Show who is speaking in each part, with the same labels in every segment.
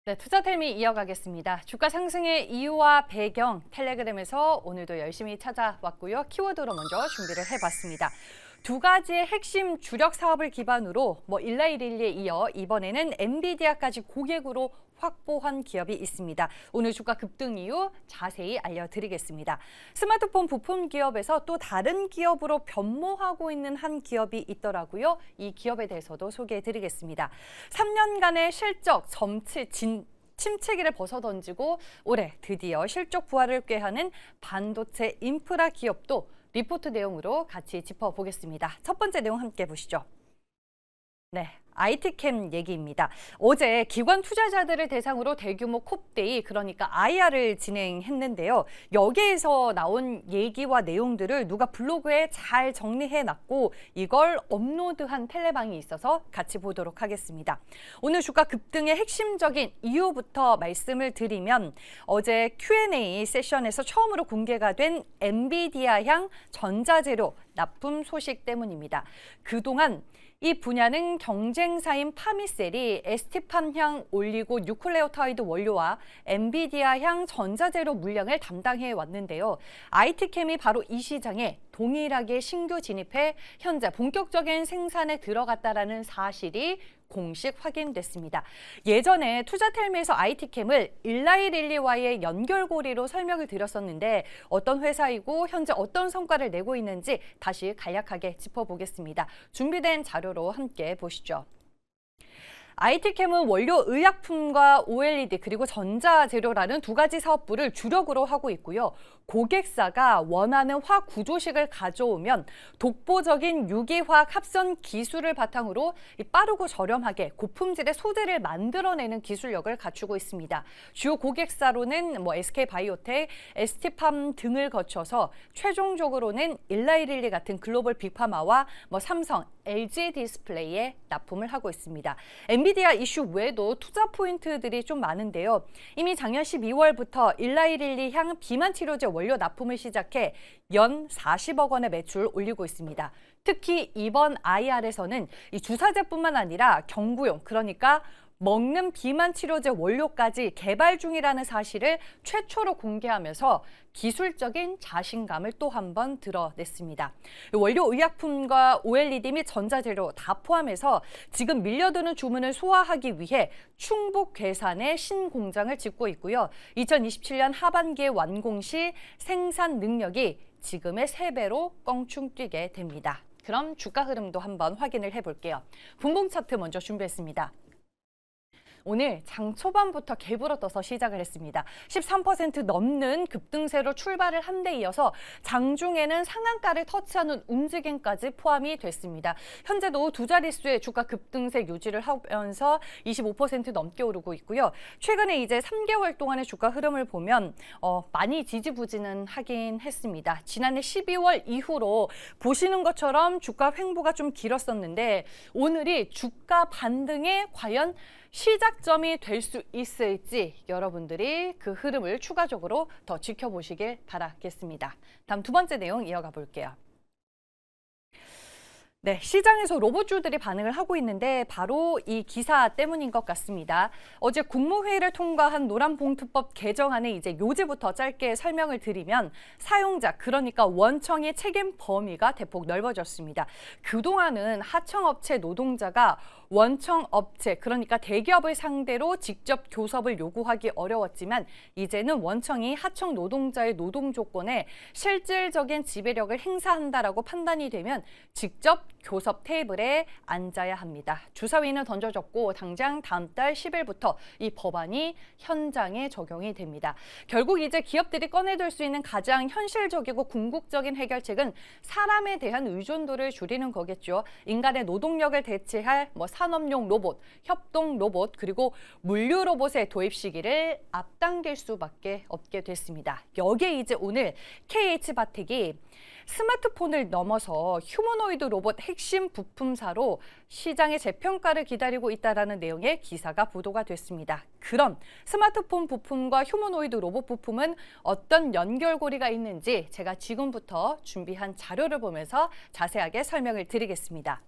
Speaker 1: 네, 투자텔미 이어가겠습니다. 주가 상승의 이유와 배경 텔레그램에서 오늘도 열심히 찾아왔고요. 키워드로 먼저 준비를 해봤습니다. 두 가지의 핵심 주력 사업을 기반으로 일라이릴리에 이어 이번에는 엔비디아까지 고객으로 확보한 기업이 있습니다. 오늘 주가 급등 이유 자세히 알려드리겠습니다. 스마트폰 부품 기업에서 또 다른 기업으로 변모하고 있는 한 기업이 있더라고요. 이 기업에 대해서도 소개해드리겠습니다. 3년간의 실적 침체기를 벗어던지고 올해 드디어 실적 부활을 꾀하는 반도체 인프라 기업도 리포트 내용으로 같이 짚어보겠습니다. 첫 번째 내용 함께 보시죠. 네. IT캠 얘기입니다. 어제 기관 투자자들을 대상으로 대규모 콥데이, 그러니까 IR을 진행했는데요. 여기에서 나온 얘기와 내용들을 누가 블로그에 잘 정리해놨고 이걸 업로드한 텔레방이 있어서 같이 보도록 하겠습니다. 오늘 주가 급등의 핵심적인 이유부터 말씀을 드리면 어제 Q&A 세션에서 처음으로 공개가 된 엔비디아향 전자재료 납품 소식 때문입니다. 그동안 이 분야는 경쟁사인 파미셀이 ST팜향 올리고 뉴클레오타이드 원료와 엔비디아향 전자재료 물량을 담당해 왔는데요. IT캠이 바로 이 시장에 동일하게 신규 진입해 현재 본격적인 생산에 들어갔다라는 사실이 공식 확인됐습니다. 예전에 투자텔미에서 IT캠을 일라이릴리와의 연결고리로 설명을 드렸었는데 어떤 회사이고 현재 어떤 성과를 내고 있는지 다시 간략하게 짚어보겠습니다. 준비된 자료로 함께 보시죠. IT캠은 원료 의약품과 OLED 그리고 전자재료라는 두 가지 사업부를 주력으로 하고 있고요. 고객사가 원하는 화학 구조식을 가져오면 독보적인 유기화학 합선 기술을 바탕으로 빠르고 저렴하게 고품질의 소재를 만들어내는 기술력을 갖추고 있습니다. 주요 고객사로는 SK바이오텍, ST팜 등을 거쳐서 최종적으로는 일라이릴리 같은 글로벌 빅파마와 삼성, LG 디스플레이에 납품을 하고 있습니다. 엔비디아 이슈 외에도 투자 포인트들이 좀 많은데요. 이미 작년 12월부터 일라이릴리 향 비만 치료제 원료 납품을 시작해 연 40억 원의 매출 올리고 있습니다. 특히 이번 IR에서는 이 주사제뿐만 아니라 경구용, 그러니까 먹는 비만 치료제 원료까지 개발 중이라는 사실을 최초로 공개하면서 기술적인 자신감을 또 한 번 드러냈습니다. 원료 의약품과 OLED 및 전자재료 다 포함해서 지금 밀려드는 주문을 소화하기 위해 충북 괴산에 신공장을 짓고 있고요. 2027년 하반기에 완공 시 생산 능력이 지금의 3배로 껑충 뛰게 됩니다. 그럼 주가 흐름도 한번 확인을 해볼게요. 분봉 차트 먼저 준비했습니다. 오늘 장 초반부터 개불어 떠서 시작을 했습니다. 13% 넘는 급등세로 출발을 한 데 이어서 장중에는 상한가를 터치하는 움직임까지 포함이 됐습니다. 현재도 두 자릿수의 주가 급등세 유지를 하면서 25% 넘게 오르고 있고요. 최근에 이제 3개월 동안의 주가 흐름을 보면 많이 지지부진은 하긴 했습니다. 지난해 12월 이후로 보시는 것처럼 주가 횡보가 좀 길었었는데 오늘이 주가 반등에 과연 시작점이 될 수 있을지 여러분들이 그 흐름을 추가적으로 더 지켜보시길 바라겠습니다. 다음 두 번째 내용 이어가 볼게요. 네, 시장에서 로봇주들이 반응을 하고 있는데 바로 이 기사 때문인 것 같습니다. 어제 국무회의를 통과한 노란봉투법 개정안의 이제 요지부터 짧게 설명을 드리면 사용자, 그러니까 원청의 책임 범위가 대폭 넓어졌습니다. 그동안은 하청업체 노동자가 원청업체, 그러니까 대기업을 상대로 직접 교섭을 요구하기 어려웠지만 이제는 원청이 하청 노동자의 노동 조건에 실질적인 지배력을 행사한다라고 판단이 되면 직접 교섭 테이블에 앉아야 합니다. 주사위는 던져졌고 당장 다음 달 10일부터 이 법안이 현장에 적용이 됩니다. 결국 이제 기업들이 꺼내들 수 있는 가장 현실적이고 궁극적인 해결책은 사람에 대한 의존도를 줄이는 거겠죠. 인간의 노동력을 대체할 산업용 로봇, 협동 로봇, 그리고 물류 로봇의 도입 시기를 앞당길 수밖에 없게 됐습니다. 여기에 이제 오늘 KH바텍이 스마트폰을 넘어서 휴머노이드 로봇 핵심 부품사로 시장의 재평가를 기다리고 있다는 내용의 기사가 보도가 됐습니다. 그럼 스마트폰 부품과 휴머노이드 로봇 부품은 어떤 연결고리가 있는지 제가 지금부터 준비한 자료를 보면서 자세하게 설명을 드리겠습니다.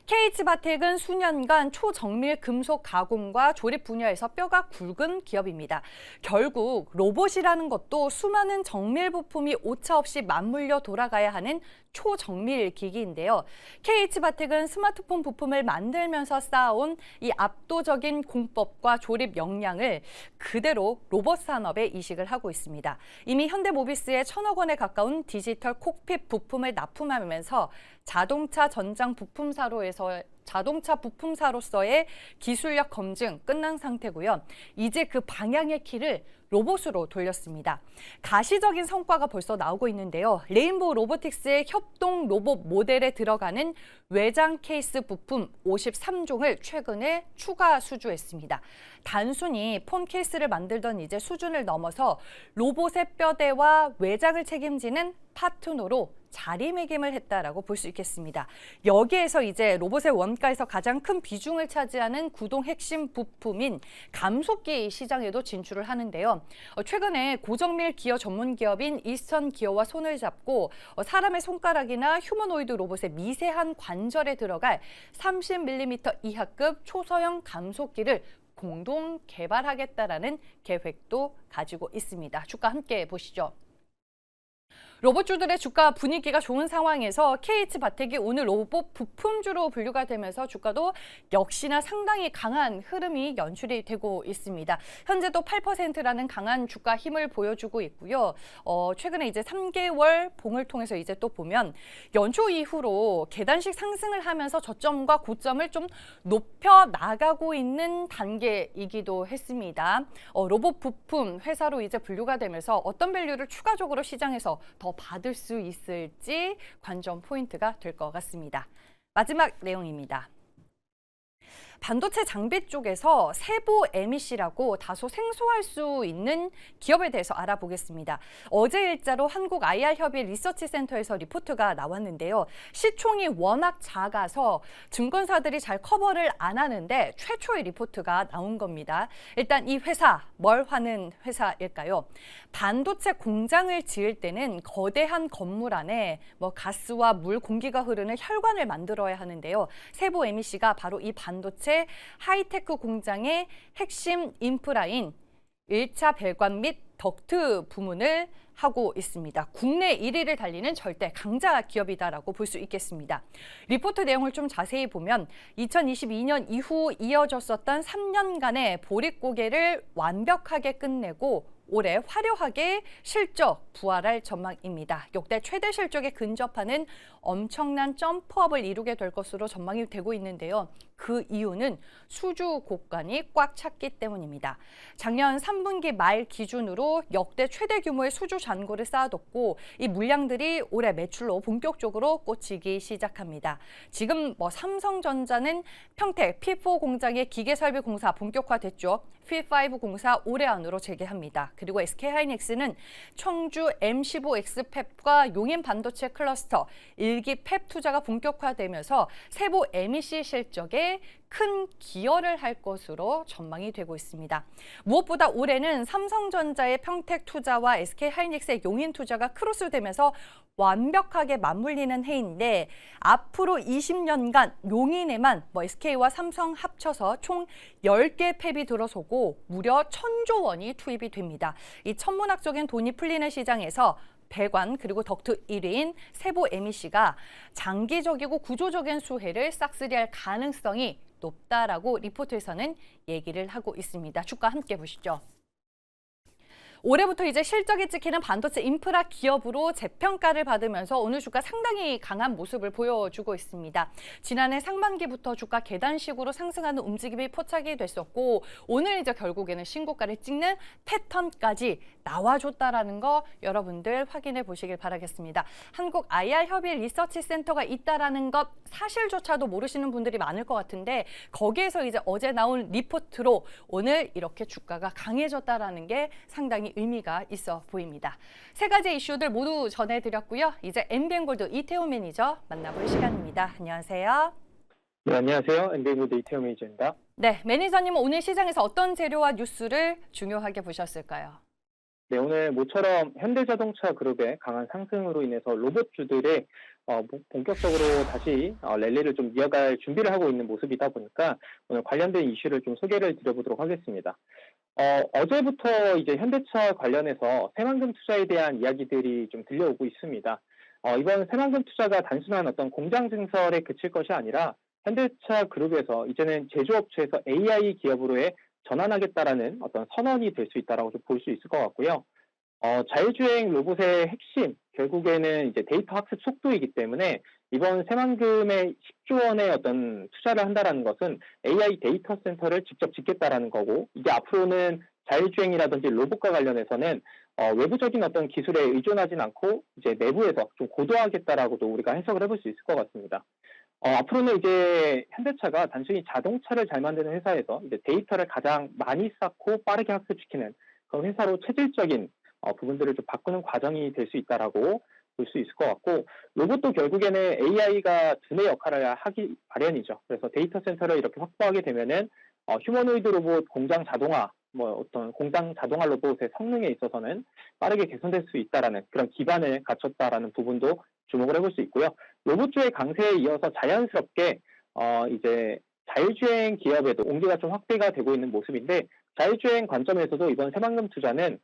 Speaker 1: KH바텍은 수년간 초정밀 금속 가공과 조립 분야에서 뼈가 굵은 기업입니다. 결국 로봇이라는 것도 수많은 정밀 부품이 오차없이 맞물려 돌아가야 하는 초정밀 기기인데요. KH바텍은 스마트폰 부품을 만들면서 쌓아온 이 압도적인 공법과 조립 역량을 그대로 로봇 산업에 이식을 하고 있습니다. 이미 현대모비스에 1,000억 원에 가까운 디지털 콕핏 부품을 납품하면서 자동차 부품사로서의 기술력 검증 끝난 상태고요. 이제 그 방향의 키를 로봇으로 돌렸습니다. 가시적인 성과가 벌써 나오고 있는데요. 레인보우 로보틱스의 협동 로봇 모델에 들어가는 외장 케이스 부품 53종을 최근에 추가 수주했습니다. 단순히 폰 케이스를 만들던 이제 수준을 넘어서 로봇의 뼈대와 외장을 책임지는 파트너로 자리매김을 했다라고 볼 수 있겠습니다. 여기에서 이제 로봇의 원가에서 가장 큰 비중을 차지하는 구동 핵심 부품인 감속기 시장에도 진출을 하는데요. 최근에 고정밀 기어 전문 기업인 이스턴 기어와 손을 잡고 사람의 손가락이나 휴머노이드 로봇의 미세한 관절에 들어갈 30mm 이하급 초소형 감속기를 공동 개발하겠다라는 계획도 가지고 있습니다. 주가 함께 보시죠. 로봇주들의 주가 분위기가 좋은 상황에서 KH바텍이 오늘 로봇 부품주로 분류가 되면서 주가도 역시나 상당히 강한 흐름이 연출이 되고 있습니다. 현재도 8%라는 강한 주가 힘을 보여주고 있고요. 최근에 이제 3개월 봉을 통해서 이제 또 보면 연초 이후로 계단식 상승을 하면서 저점과 고점을 좀 높여 나가고 있는 단계이기도 했습니다. 로봇 부품 회사로 이제 분류가 되면서 어떤 밸류를 추가적으로 시장에서 더 받을 수 있을지 관전 포인트가 될 것 같습니다. 마지막 내용입니다. 반도체 장비 쪽에서 세보 MEC라고 다소 생소할 수 있는 기업에 대해서 알아보겠습니다. 어제 일자로 한국 IR협의 리서치센터에서 리포트가 나왔는데요. 시총이 워낙 작아서 증권사들이 잘 커버를 안 하는데 최초의 리포트가 나온 겁니다. 일단 이 회사, 뭘 하는 회사일까요? 반도체 공장을 지을 때는 거대한 건물 안에 가스와 물, 공기가 흐르는 혈관을 만들어야 하는데요. 세보 MEC가 바로 이 반도체 하이테크 공장의 핵심 인프라인 1차 배관 및 덕트 부문을 하고 있습니다. 국내 1위를 달리는 절대 강자 기업이다라고 볼 수 있겠습니다. 리포트 내용을 좀 자세히 보면 2022년 이후 이어졌었던 3년간의 보릿고개를 완벽하게 끝내고 올해 화려하게 실적 부활할 전망입니다. 역대 최대 실적에 근접하는 엄청난 점프업을 이루게 될 것으로 전망이 되고 있는데요. 그 이유는 수주 곡간이 꽉 찼기 때문입니다. 작년 3분기 말 기준으로 역대 최대 규모의 수주 잔고를 쌓아뒀고 이 물량들이 올해 매출로 본격적으로 꽂히기 시작합니다. 지금 삼성전자는 평택 P4 공장의 기계설비 공사 본격화됐죠. P5 공사 올해 안으로 재개합니다. 그리고 SK하이닉스는 청주 M15X 팹과 용인 반도체 클러스터 1기 팹 투자가 본격화되면서 세보 MEC 실적에 큰 기여를 할 것으로 전망이 되고 있습니다. 무엇보다 올해는 삼성전자의 평택 투자와 SK하이닉스의 용인 투자가 크로스되면서 완벽하게 맞물리는 해인데 앞으로 20년간 용인에만 SK와 삼성 합쳐서 총 10개 팹이 들어서고 무려 1,000조 원이 투입이 됩니다. 이 천문학적인 돈이 풀리는 시장에서 배관 그리고 덕트 1위인 세보 MEC가 장기적이고 구조적인 수혜를 싹쓸이할 가능성이 높다라고 리포트에서는 얘기를 하고 있습니다. 주가 함께 보시죠. 올해부터 이제 실적이 찍히는 반도체 인프라 기업으로 재평가를 받으면서 오늘 주가 상당히 강한 모습을 보여주고 있습니다. 지난해 상반기부터 주가 계단식으로 상승하는 움직임이 포착이 됐었고 오늘 이제 결국에는 신고가를 찍는 패턴까지 나와줬다라는 거 여러분들 확인해 보시길 바라겠습니다. 한국 IR협의 리서치센터가 있다라는 것 사실조차도 모르시는 분들이 많을 것 같은데 거기에서 이제 어제 나온 리포트로 오늘 이렇게 주가가 강해졌다라는 게 상당히 의미가 있어 보입니다. 세 가지 이슈들 모두 전해드렸고요. 이제 MBN골드 이태호 매니저 만나볼 시간입니다. 안녕하세요.
Speaker 2: 네, 안녕하세요. MBN골드 이태호 매니저입니다.
Speaker 1: 네, 매니저님은 오늘 시장에서 어떤 재료와 뉴스를 중요하게 보셨을까요?
Speaker 2: 네, 오늘 모처럼 현대자동차 그룹의 강한 상승으로 인해서 로봇주들의 본격적으로 다시 랠리를 좀 이어갈 준비를 하고 있는 모습이다 보니까 오늘 관련된 이슈를 좀 소개를 드려보도록 하겠습니다. 어제부터 이제 현대차 관련해서 새만금 투자에 대한 이야기들이 좀 들려오고 있습니다. 이번 새만금 투자가 단순한 어떤 공장 증설에 그칠 것이 아니라 현대차 그룹에서 이제는 제조업체에서 AI 기업으로의 전환하겠다라는 어떤 선언이 될 수 있다라고 좀 볼 수 있을 것 같고요. 자율주행 로봇의 핵심, 결국에는 이제 데이터 학습 속도이기 때문에 이번 새만금의 10조 원의 어떤 투자를 한다라는 것은 AI 데이터 센터를 직접 짓겠다라는 거고, 이게 앞으로는 자율주행이라든지 로봇과 관련해서는 외부적인 어떤 기술에 의존하진 않고 이제 내부에서 좀 고도화하겠다라고도 우리가 해석을 해볼 수 있을 것 같습니다. 앞으로는 이제 현대차가 단순히 자동차를 잘 만드는 회사에서 이제 데이터를 가장 많이 쌓고 빠르게 학습시키는 그런 회사로 체질적인 부분들을 좀 바꾸는 과정이 될 수 있다라고 볼 수 있을 것 같고, 로봇도 결국에는 AI가 두뇌 역할을 하기 마련이죠. 그래서 데이터 센터를 이렇게 확보하게 되면은 휴머노이드 로봇, 공장 자동화, 뭐 어떤 공장 자동화 로봇의 성능에 있어서는 빠르게 개선될 수 있다라는 그런 기반을 갖췄다라는 부분도 주목을 해볼 수 있고요. 로봇주의 강세에 이어서 자연스럽게 이제 자율주행 기업에도 온기가 좀 확대가 되고 있는 모습인데, 자율주행 관점에서도 이번 새만금 투자는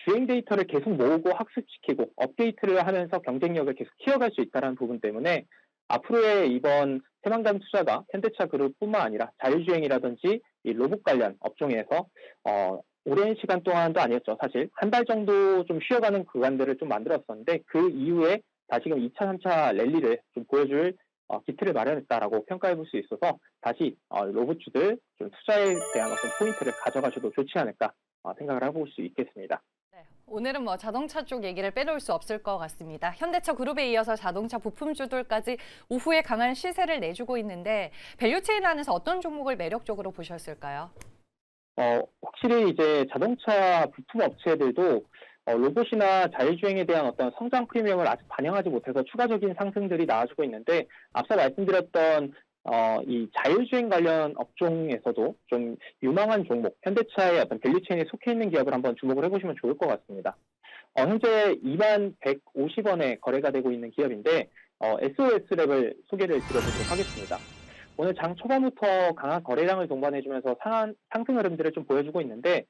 Speaker 2: 주행 데이터를 계속 모으고 학습시키고 업데이트를 하면서 경쟁력을 계속 키워갈 수 있다는 부분 때문에 앞으로의 이번 새만금 투자가 현대차 그룹뿐만 아니라 자율주행이라든지 이 로봇 관련 업종에서 오랜 시간 동안도 아니었죠. 사실 한 달 정도 좀 쉬어가는 구간들을 좀 만들었었는데, 그 이후에 다시금 2차, 3차 랠리를 좀 보여줄 기틀을 마련했다라고 평가해 볼 수 있어서 다시 로봇주들 좀 투자에 대한 어떤 포인트를 가져가셔도 좋지 않을까 생각을 해볼 수 있겠습니다.
Speaker 1: 네, 오늘은 뭐 자동차 쪽 얘기를 빼놓을 수 없을 것 같습니다. 현대차 그룹에 이어서 자동차 부품주들까지 오후에 강한 시세를 내주고 있는데 밸류체인 안에서 어떤 종목을 매력적으로 보셨을까요?
Speaker 2: 확실히 이제 자동차 부품 업체들도 로봇이나 자율주행에 대한 어떤 성장 프리미엄을 아직 반영하지 못해서 추가적인 상승들이 나와주고 있는데, 앞서 말씀드렸던 이 자율주행 관련 업종에서도 좀 유망한 종목, 현대차의 어떤 밸류체인에 속해 있는 기업을 한번 주목을 해보시면 좋을 것 같습니다. 현재 2150원에 거래가 되고 있는 기업인데, SOS랩을 소개를 드려보도록 하겠습니다. 오늘 장 초반부터 강한 거래량을 동반해주면서 상승 흐름들을 좀 보여주고 있는데,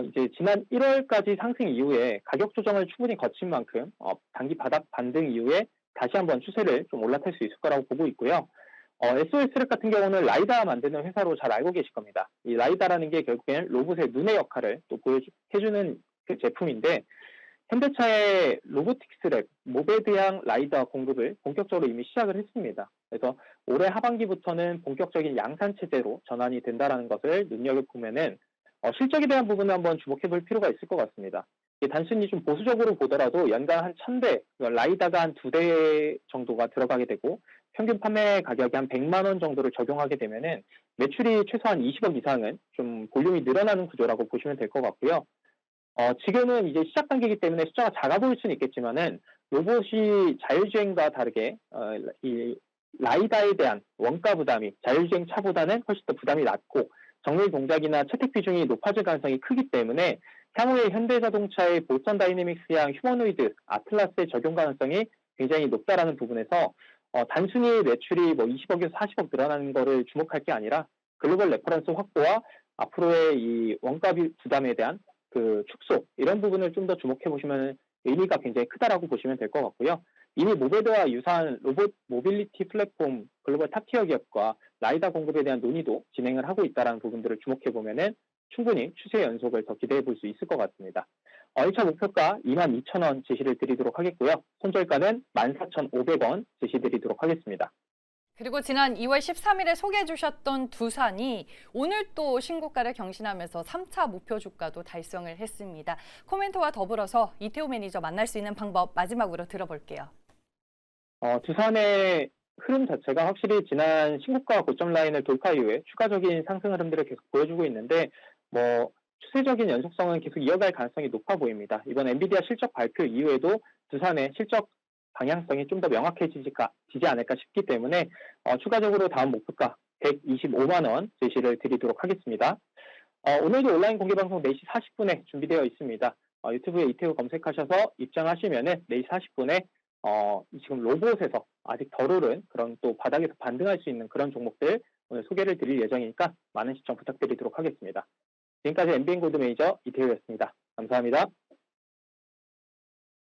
Speaker 2: 이제 지난 1월까지 상승 이후에 가격 조정을 충분히 거친 만큼 단기 바닥 반등 이후에 다시 한번 추세를 좀 올라탈 수 있을 거라고 보고 있고요. SOS랩 같은 경우는 라이다 만드는 회사로 잘 알고 계실 겁니다. 이 라이다라는 게 결국엔 로봇의 눈의 역할을 또 해주는 그 제품인데, 현대차의 로보틱스랩, 모베드향 라이다 공급을 본격적으로 이미 시작을 했습니다. 그래서 올해 하반기부터는 본격적인 양산 체제로 전환이 된다는 것을 눈여겨보면은 실적에 대한 부분을 한번 주목해 볼 필요가 있을 것 같습니다. 단순히 좀 보수적으로 보더라도 연간 한 1000대, 라이다가 한 2대 정도가 들어가게 되고 평균 판매 가격이 한 100만 원 정도를 적용하게 되면은 매출이 최소한 20억 이상은 좀 볼륨이 늘어나는 구조라고 보시면 될 것 같고요. 지금은 이제 시작 단계이기 때문에 숫자가 작아 보일 수는 있겠지만은 로봇이 자율주행과 다르게 이 라이다에 대한 원가 부담이 자율주행 차보다는 훨씬 더 부담이 낮고 정밀 동작이나 채택 비중이 높아질 가능성이 크기 때문에 향후에 현대자동차의 보스턴 다이내믹스향 휴머노이드 아틀라스의 적용 가능성이 굉장히 높다라는 부분에서 단순히 매출이 뭐 20억에서 40억 늘어나는 거를 주목할 게 아니라 글로벌 레퍼런스 확보와 앞으로의 이 원가 부담에 대한 그 축소, 이런 부분을 좀 더 주목해 보시면 의미가 굉장히 크다라고 보시면 될 것 같고요. 이미 모베드와 유사한 로봇 모빌리티 플랫폼 글로벌 탑티어 기업과 라이다 공급에 대한 논의도 진행을 하고 있다는 부분들을 주목해 보면은 충분히 추세 연속을 더 기대해 볼 수 있을 것 같습니다. 1차 목표가 22,000원 제시를 드리도록 하겠고요. 손절가는 14,500원 제시 드리도록 하겠습니다.
Speaker 1: 그리고 지난 2월 13일에 소개해 주셨던 두산이 오늘 또 신고가를 경신하면서 3차 목표 주가도 달성을 했습니다. 코멘트와 더불어서 이태호 매니저 만날 수 있는 방법 마지막으로 들어볼게요.
Speaker 2: 두산의 흐름 자체가 확실히 지난 신고가 고점 라인을 돌파 이후에 추가적인 상승 흐름들을 계속 보여주고 있는데, 뭐 추세적인 연속성은 계속 이어갈 가능성이 높아 보입니다. 이번 엔비디아 실적 발표 이후에도 두산의 실적 방향성이 좀 더 명확해지지 않을까 싶기 때문에 추가적으로 다음 목표가 125만 원 제시를 드리도록 하겠습니다. 오늘도 온라인 공개 방송 4시 40분에 준비되어 있습니다. 유튜브에 이태우 검색하셔서 입장하시면은 4시 40분에 지금 로봇에서 아직 덜 오른 그런 또 바닥에서 반등할 수 있는 그런 종목들 오늘 소개를 드릴 예정이니까 많은 시청 부탁드리도록 하겠습니다. 지금까지 MBN 골드 매니저 이태우였습니다. 감사합니다.